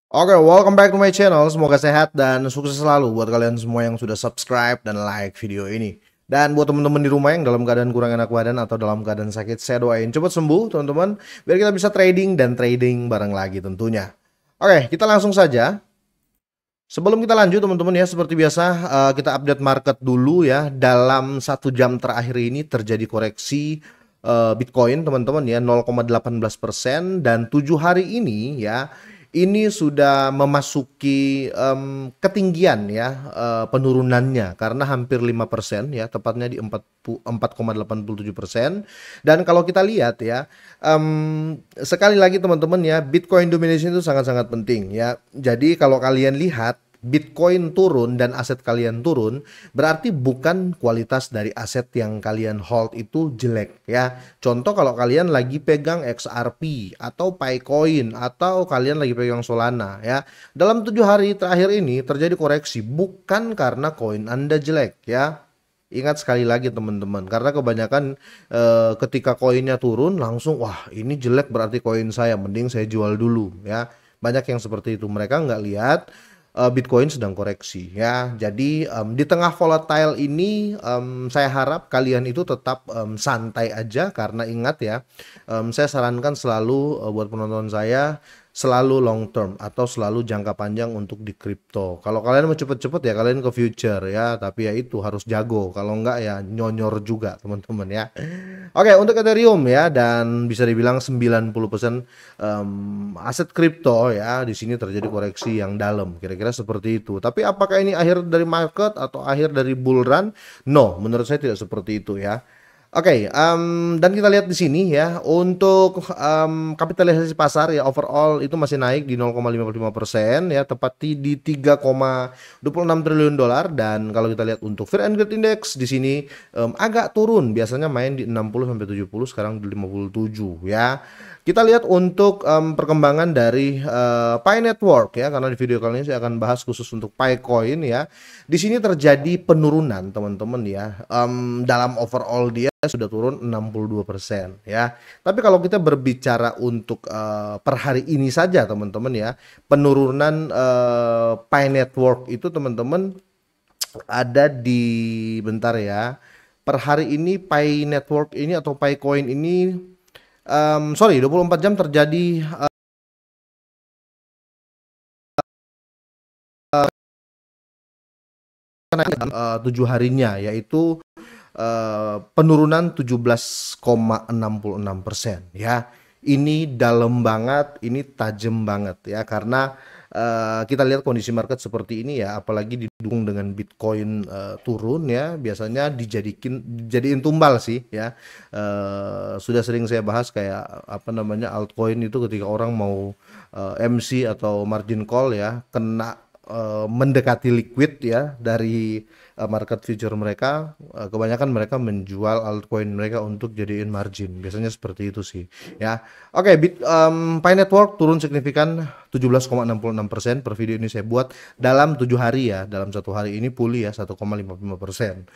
Oke, welcome back to my channel. Semoga sehat dan sukses selalu buat kalian semua yang sudah subscribe dan like video ini. Dan buat teman-teman di rumah yang dalam keadaan kurang enak badan atau dalam keadaan sakit, saya doain cepat sembuh, teman-teman, biar kita bisa trading dan trading bareng lagi tentunya. Oke, kita langsung saja. Sebelum kita lanjut teman-teman ya, seperti biasa kita update market dulu ya. Dalam 1 jam terakhir ini terjadi koreksi Bitcoin teman-teman ya 0,18% dan 7 hari ini ya ini sudah memasuki ketinggian ya penurunannya karena hampir 5% ya, tepatnya di 4,87%. Dan kalau kita lihat ya sekali lagi teman-teman ya, Bitcoin domination itu sangat-sangat penting ya. Jadi kalau kalian lihat Bitcoin turun dan aset kalian turun, berarti bukan kualitas dari aset yang kalian hold itu jelek ya. Contoh kalau kalian lagi pegang XRP atau Picoin atau kalian lagi pegang Solana ya. Dalam 7 hari terakhir ini terjadi koreksi bukan karena koin Anda jelek ya. Ingat sekali lagi teman-teman, karena kebanyakan ketika koinnya turun langsung wah ini jelek berarti koin saya, mending saya jual dulu ya. Banyak yang seperti itu, mereka nggak lihat Bitcoin sedang koreksi ya. Jadi di tengah volatile ini saya harap kalian itu tetap santai aja, karena ingat ya, saya sarankan selalu buat penonton saya selalu long term atau selalu jangka panjang untuk di kripto. Kalau kalian mau cepet-cepet ya kalian ke future ya, tapi ya itu harus jago. Kalau enggak ya nyonyor juga teman-teman ya. Oke, untuk Ethereum ya, dan bisa dibilang 90% aset kripto ya di sini terjadi koreksi yang dalam, kira-kira seperti itu. Tapi apakah ini akhir dari market atau akhir dari bull run? No, menurut saya tidak seperti itu ya. Oke, dan kita lihat di sini ya, untuk kapitalisasi pasar ya overall itu masih naik di 0,55% ya, tepat di 3,26 triliun dolar. Dan kalau kita lihat untuk Fear and Greed Index di sini agak turun, biasanya main di 60 sampai 70, sekarang di 57 ya. Kita lihat untuk perkembangan dari Pi Network ya, karena di video kali ini saya akan bahas khusus untuk Picoin ya. Di sini terjadi penurunan teman-teman ya. Dalam overall dia sudah turun 62% ya. Tapi kalau kita berbicara untuk per hari ini saja teman-teman ya, penurunan Pi Network itu teman-teman ada di, bentar ya. Per hari ini Pi Network ini atau Picoin ini sorry, 24 jam terjadi 7 harinya, yaitu penurunan 17,66% ya. Ini dalam banget, ini tajam banget ya, karena kita lihat kondisi market seperti ini ya, apalagi didukung dengan Bitcoin turun ya, biasanya dijadiin tumbal sih ya. Sudah sering saya bahas kayak apa namanya, altcoin itu ketika orang mau MC atau margin call ya, kena mendekati liquid ya dari market future mereka, kebanyakan mereka menjual altcoin mereka untuk jadiin margin, biasanya seperti itu sih ya. Oke, Pi Network turun signifikan 17,66% per video ini saya buat dalam 7 hari ya, dalam 1 hari ini pulih ya 1,55%.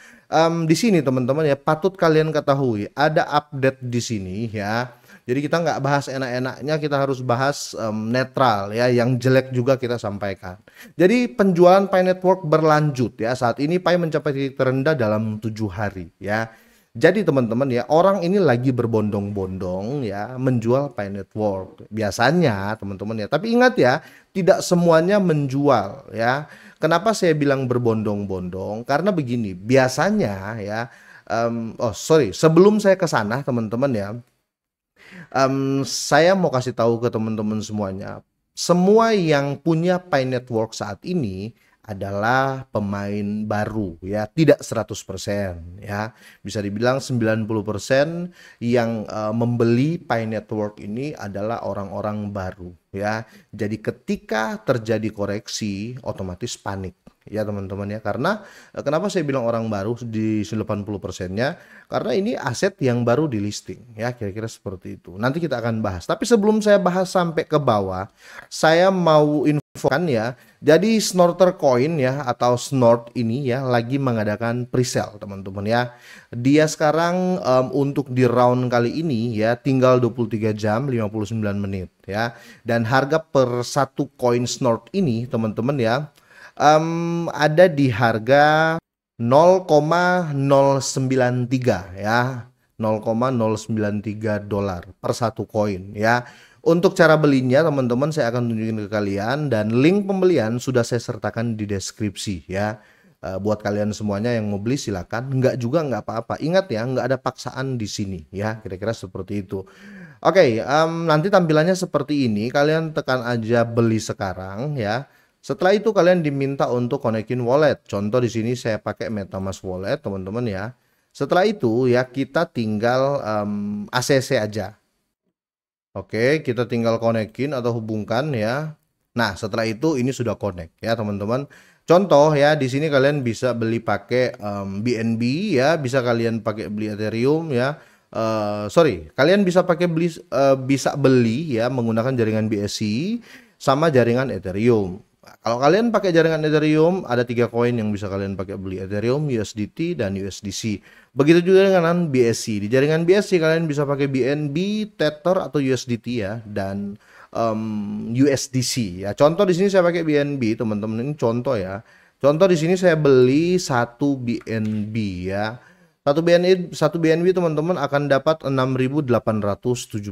Di sini teman-teman ya, patut kalian ketahui ada update di sini ya. Jadi kita nggak bahas enak-enaknya, kita harus bahas netral ya, yang jelek juga kita sampaikan. Jadi penjualan Pi Network berlanjut ya, saat ini Pi mencapai titik terendah dalam 7 hari ya. Jadi teman-teman ya, orang ini lagi berbondong-bondong ya menjual Pi Network biasanya teman-teman ya. Tapi ingat ya, tidak semuanya menjual ya. Kenapa saya bilang berbondong-bondong? Karena begini, biasanya ya, oh sorry, sebelum saya ke sana teman-teman ya, saya mau kasih tahu ke teman-teman semuanya, semua yang punya Pi Network saat ini adalah pemain baru ya, tidak 100% ya. Bisa dibilang 90% yang membeli Pi Network ini adalah orang-orang baru ya. Jadi ketika terjadi koreksi otomatis panik ya teman-teman ya, karena kenapa saya bilang orang baru di 90%-nya, karena ini aset yang baru di listing ya, kira-kira seperti itu. Nanti kita akan bahas. Tapi sebelum saya bahas sampai ke bawah, saya mau infokan ya. Jadi Snorter Coin ya atau Snort ini ya lagi mengadakan presale teman-teman ya. Dia sekarang untuk di round kali ini ya tinggal 23 jam 59 menit ya. Dan harga per satu koin Snort ini teman-teman ya ada di harga 0,093 ya. 0,093 dolar per satu koin ya. Untuk cara belinya teman-teman saya akan tunjukin ke kalian dan link pembelian sudah saya sertakan di deskripsi ya. Buat kalian semuanya yang mau beli silakan, enggak juga enggak apa-apa. Ingat ya, enggak ada paksaan di sini ya, kira-kira seperti itu. Oke, nanti tampilannya seperti ini. Kalian tekan aja beli sekarang ya. Setelah itu kalian diminta untuk konekin wallet. Contoh di sini saya pakai MetaMask wallet teman-teman ya. Setelah itu ya kita tinggal ACC aja. Oke, kita tinggal konekin atau hubungkan ya. Nah, setelah itu ini sudah connect ya, teman-teman. Contoh ya, di sini kalian bisa beli pakai BNB ya, bisa kalian pakai beli Ethereum ya. Sorry, kalian bisa pakai bisa beli ya menggunakan jaringan BSC sama jaringan Ethereum. Nah, kalau kalian pakai jaringan Ethereum, ada 3 koin yang bisa kalian pakai beli Ethereum, USDT, dan USDC. Begitu juga dengan BSC. Di jaringan BSC kalian bisa pakai BNB, Tether, atau USDT ya, dan USDC ya. Contoh di sini saya pakai BNB, teman-teman. Ini contoh ya. Contoh di sini saya beli 1 BNB ya. Satu BNB teman-teman akan dapat 6.878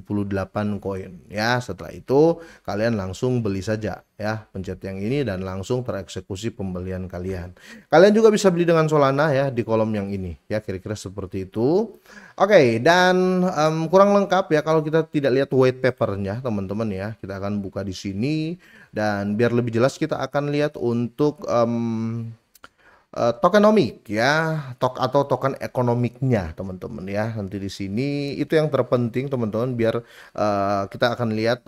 koin ya. Setelah itu kalian langsung beli saja ya, pencet yang ini dan langsung tereksekusi pembelian kalian. Kalian juga bisa beli dengan Solana ya di kolom yang ini ya, kira-kira seperti itu. Oke, dan kurang lengkap ya kalau kita tidak lihat white papernya teman-teman ya. Kita akan buka di sini dan biar lebih jelas kita akan lihat untuk tokenomik ya, atau token ekonomiknya teman-teman ya. Nanti di sini itu yang terpenting teman-teman, biar kita akan lihat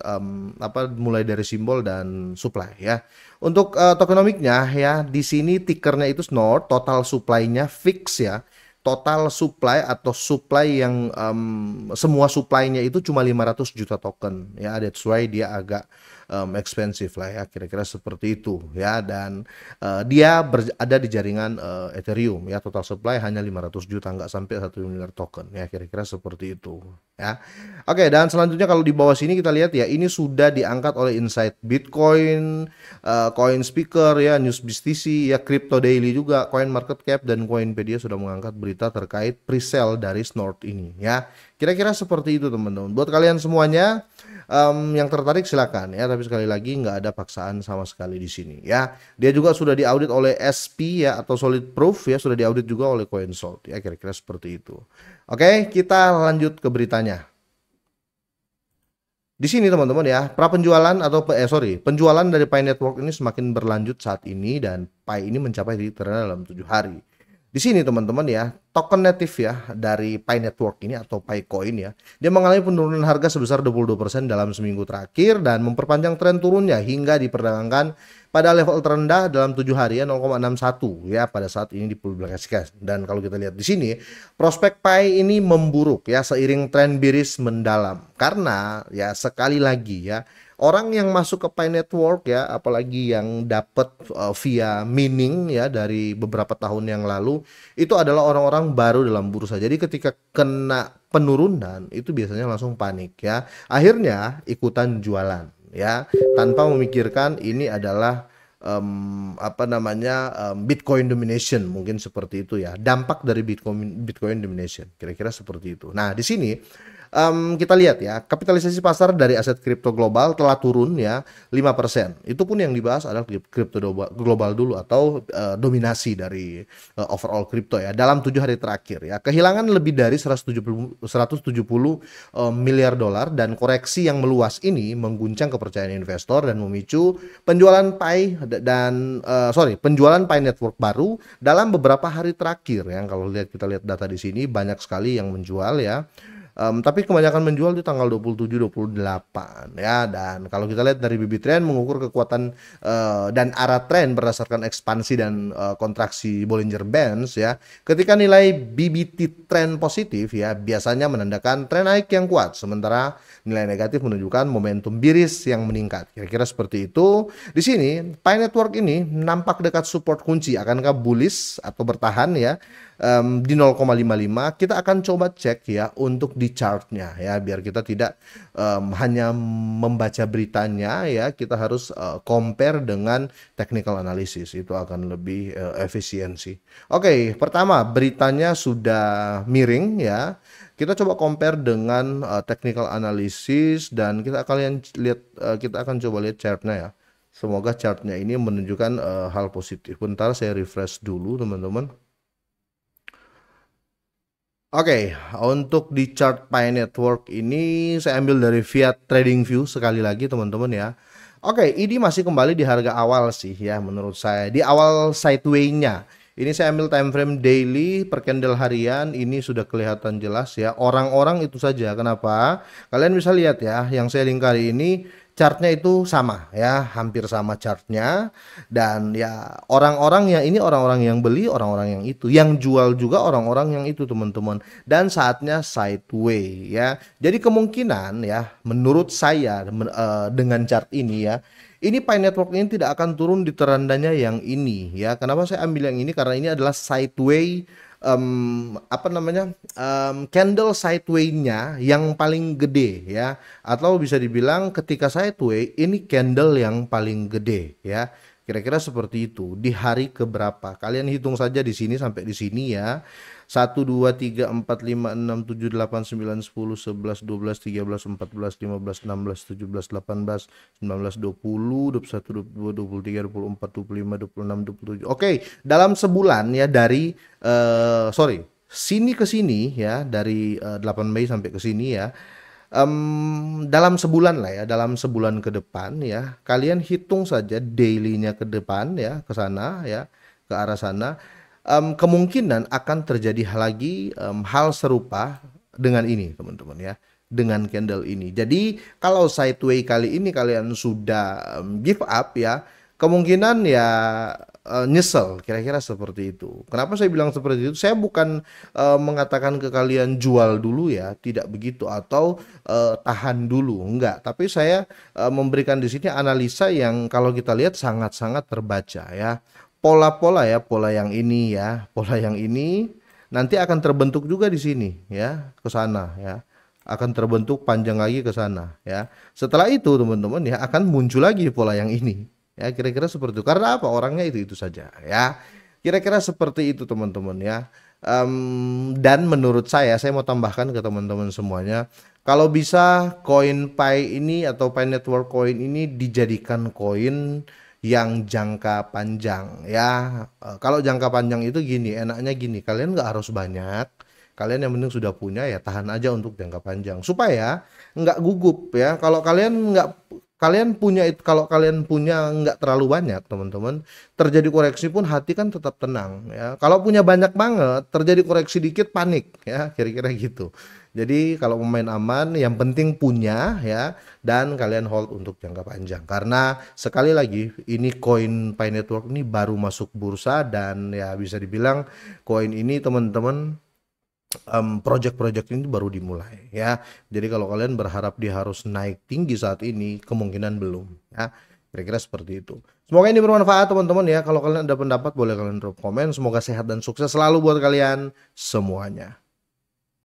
mulai dari simbol dan supply ya. Untuk tokenomiknya ya, di sini tickernya itu Snort, total supply-nya fix ya. Total supply atau supply yang semua supply-nya itu cuma 500 juta token ya, that's why dia agak expensive lah ya, kira-kira seperti itu ya. Dan dia ada di jaringan Ethereum ya, total supply hanya 500 juta, nggak sampai 1 miliar token ya, kira-kira seperti itu ya. Oke, dan selanjutnya kalau di bawah sini kita lihat ya, ini sudah diangkat oleh Inside Bitcoin, Coin Speaker ya, NewsBTC ya, Crypto Daily juga, Coin Market Cap dan Coinpedia sudah mengangkat berita terkait presale dari Snort ini ya. Kira-kira seperti itu teman-teman. Buat kalian semuanya yang tertarik silakan ya, tapi sekali lagi nggak ada paksaan sama sekali di sini ya. Dia juga sudah diaudit oleh SP ya, atau Solid Proof ya, sudah diaudit juga oleh CoinSold ya, kira-kira seperti itu. Oke, kita lanjut ke beritanya. Di sini teman-teman ya, penjualan dari Pi Network ini semakin berlanjut saat ini dan Pi ini mencapai titik terendah dalam 7 hari. Di sini teman-teman ya, token native ya dari Pi Network ini atau Pi Coin ya, dia mengalami penurunan harga sebesar 22% dalam seminggu terakhir dan memperpanjang tren turunnya hingga diperdagangkan pada level terendah dalam 7 hari ya, 0,61 ya pada saat ini dipublikasikan. Dan kalau kita lihat di sini, prospek Pi ini memburuk ya seiring tren bearish mendalam, karena ya sekali lagi ya, orang yang masuk ke Pi Network ya, apalagi yang dapat via mining ya dari beberapa tahun yang lalu, itu adalah orang-orang baru dalam bursa. Jadi ketika kena penurunan itu biasanya langsung panik ya. Akhirnya ikutan jualan ya, tanpa memikirkan ini adalah Bitcoin domination, mungkin seperti itu ya. Dampak dari Bitcoin domination, kira-kira seperti itu. Nah, di sini kita lihat ya, kapitalisasi pasar dari aset kripto global telah turun ya 5%. Itu pun yang dibahas adalah kripto global dulu atau dominasi dari overall kripto ya dalam 7 hari terakhir ya. Kehilangan lebih dari 170 miliar dolar, dan koreksi yang meluas ini mengguncang kepercayaan investor dan memicu penjualan penjualan Pi Network baru dalam beberapa hari terakhir ya. Kalau kita lihat data di sini banyak sekali yang menjual ya. Tapi kebanyakan menjual di tanggal 27, 28 ya. Dan kalau kita lihat dari BB Trend mengukur kekuatan dan arah tren berdasarkan ekspansi dan kontraksi Bollinger Bands ya. Ketika nilai BBT trend positif ya, biasanya menandakan tren naik yang kuat, sementara nilai negatif menunjukkan momentum biris yang meningkat. Kira-kira seperti itu. Di sini Pi Network ini nampak dekat support kunci. Akankah bullish atau bertahan ya di 0,55? Kita akan coba cek ya untuk di chartnya ya, biar kita tidak hanya membaca beritanya ya, kita harus compare dengan technical analysis, itu akan lebih efisiensi. Oke, pertama beritanya sudah miring ya. Kita coba compare dengan technical analysis dan kita akan coba lihat chartnya ya. Semoga chartnya ini menunjukkan hal positif. Bentar saya refresh dulu teman-teman. Oke, untuk di chart Pi Network ini saya ambil dari Fiat Trading View sekali lagi teman-teman ya. Oke, ini masih kembali di harga awal sih ya menurut saya. Di awal sideway-nya. Ini saya ambil time frame daily per candle harian, ini sudah kelihatan jelas ya. Orang-orang itu saja. Kenapa? Kalian bisa lihat ya, yang saya lingkari ini chartnya itu sama ya, hampir sama chartnya. Dan ya orang-orang yang ini orang-orang yang beli, orang-orang yang itu, yang jual juga orang-orang yang itu teman-teman. Dan saatnya sideway ya. Jadi kemungkinan ya menurut saya dengan chart ini ya, ini Pi Network ini tidak akan turun di terendahnya yang ini ya. Kenapa saya ambil yang ini? Karena ini adalah sideway candle sideway-nya yang paling gede ya, atau bisa dibilang ketika sideway ini candle yang paling gede ya. Kira-kira seperti itu. Di hari keberapa? Kalian hitung saja di sini sampai di sini ya. 1 2 3 4 5 6 7 8 9 10 11 12 13 14 15 16 17 18 19 20 21 22 23 24 25 26 27. Oke, dalam sebulan ya dari sini ke sini ya, dari 8 Mei sampai ke sini ya. Dalam sebulan lah ya, dalam sebulan ke depan ya, kalian hitung saja daily-nya ke depan ya, ke sana ya, ke arah sana. Kemungkinan akan terjadi lagi hal serupa dengan ini teman-teman ya, dengan candle ini. Jadi kalau sideway kali ini kalian sudah give up ya, kemungkinan ya nyesel, kira-kira seperti itu. Kenapa saya bilang seperti itu? Saya bukan mengatakan ke kalian jual dulu ya, tidak begitu, atau tahan dulu, enggak. Tapi saya memberikan di sini analisa yang kalau kita lihat sangat-sangat terbaca ya. Pola-pola ya, pola yang ini ya, pola yang ini nanti akan terbentuk juga di sini ya, ke sana ya. Akan terbentuk panjang lagi ke sana ya. Setelah itu teman-teman ya akan muncul lagi pola yang ini. Ya, kira-kira seperti itu. Karena apa? Orangnya itu saja ya. Kira-kira seperti itu teman-teman ya. Dan menurut saya mau tambahkan ke teman-teman semuanya, kalau bisa koin Pi ini atau Pi Network Coin ini dijadikan koin yang jangka panjang ya. Kalau jangka panjang itu gini, enaknya gini, kalian nggak harus banyak, kalian yang penting sudah punya ya, tahan aja untuk jangka panjang supaya nggak gugup ya. Kalau kalian nggak kalau kalian punya nggak terlalu banyak teman-teman, terjadi koreksi pun hati kan tetap tenang ya. Kalau punya banyak banget, terjadi koreksi dikit panik ya, kira-kira gitu. Jadi kalau pemain aman, yang penting punya ya, dan kalian hold untuk jangka panjang. Karena sekali lagi ini koin Pi Network ini baru masuk bursa, dan ya bisa dibilang koin ini teman-teman project-project ini baru dimulai ya. Jadi kalau kalian berharap dia harus naik tinggi saat ini, kemungkinan belum ya. Kira-kira seperti itu. Semoga ini bermanfaat teman-teman ya. Kalau kalian ada pendapat boleh kalian drop komen. Semoga sehat dan sukses selalu buat kalian semuanya.